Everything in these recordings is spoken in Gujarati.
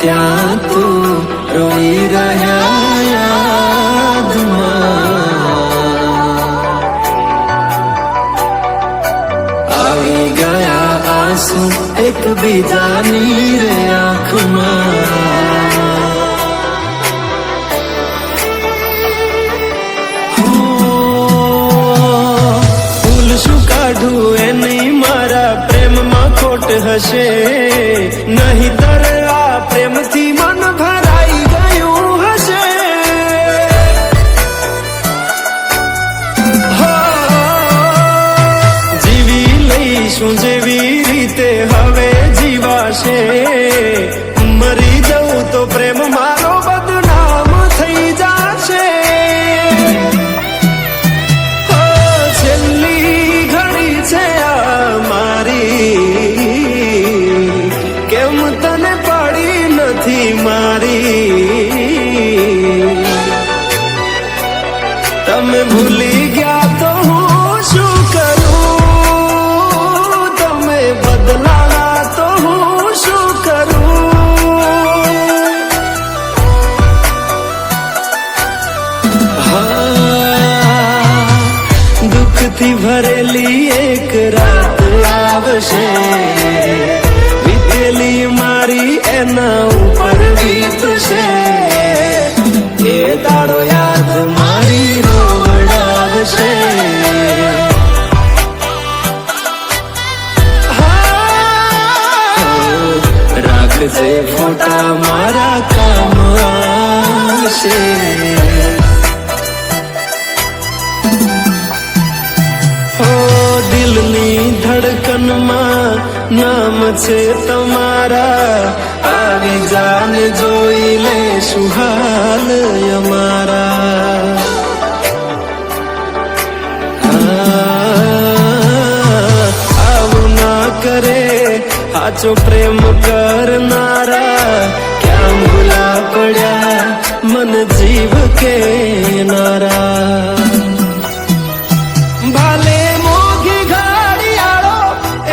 ત્યાં તું રોઈ રહ્યા યાદમાં આવી ગયા આંસુ એકબીજાની રે આંખમાં ફૂલ શું કાઢું એની મારા પ્રેમમાં ખોટ હશે નહીંતર આ પ્રેમથી મન ભરાઈ ગયું હશે જીવી લઈશું જેવી રીતે હવે જીવાશે મરી જવું તો પ્રેમ મારો બદનામ થઈ જશે છેલ્લી ઘડી છે આ મારી કેમ તને પડી નથી મારી તમે ભૂલી ગયા તો હું શું કરું તમે બદલાણા તો હું શું કરું દુઃખથી ભરેલી એક રાત આવશે વીતેલી મારી એના ઉપર વીતશે એ દાડો યાદ મારી રોવડાવશે રાખજે ફોટા મારા કામ આવશે દિલની ધડકનમાં નામ છે તમારા આવી જાને જોઈ લે સુહાલ અમારા આવું ના કરે સાચો પ્રેમ કરનારા ક્યાં ભૂલા પડ્યા મન જીવ કે નારા ભાલે મોઘી ઘડિયાળો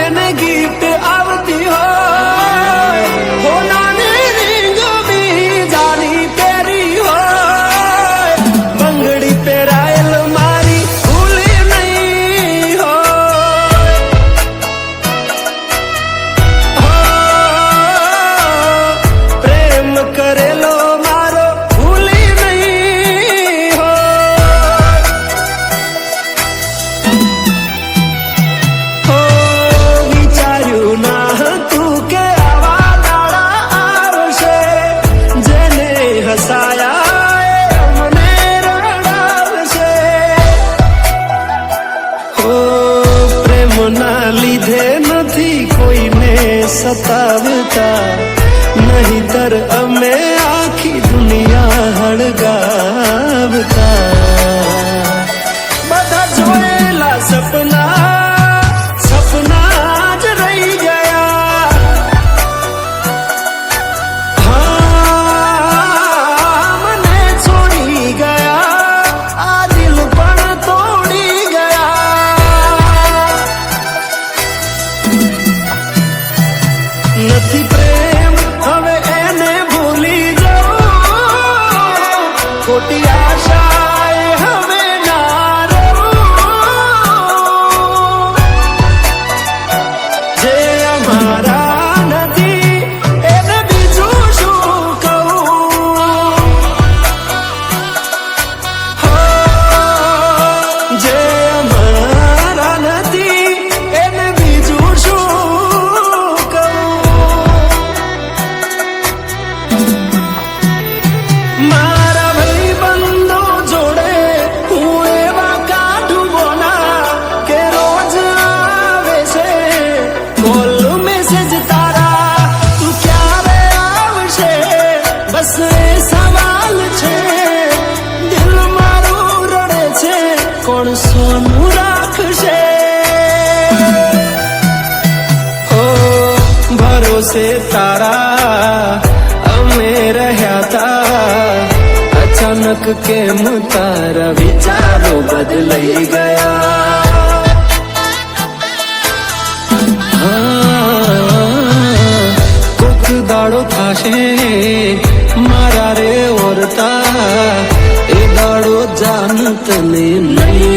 એને ગીત આવતી હોય હોનાની રીંગ બીજાની પહેરી હોય બંગડી પહેરાયેલ મારી ભૂલી નહીં હોય પ્રેમ કરેલો મારો ભૂલી નહીં હોય વિચાર્યું ના હતું કે આવા દાડા આવશે જેને હસાયા મને રડાવશે પ્રેમના લીધે નથી કોઈને સતાવતા નહીંતર અમે આખી દુનિયા હળગાવતા બધા જોયેલા સપના જ રહી ગયા મને છોડી ગયા આ દિલ પણ તોડી ગયા નથી પ્રેમ હવે એને ભૂલી જાઉં ખોટી આશાએ હવે ના રહું જે અમારા નથી એને બીજું શું કહું જે અમારા નથી એને બીજું શું કહું મારા ભાઈબંધો જોડે હું એવા કાઢું બોના કે રોજ આવે છે કોલ મેસેજ તારા તું ક્યારે આવશે બસ એ સવાલ છે દિલ મારું રડે છે કોણ સોનું રાખશે ભરોસે તારા અમે રહ્યા તા અચાનક કેમ તારા વિચારો બદલાઈ ગયા કોક દાડો થાશે મારા રે વર્તા એ દાડો જાન તને નહીં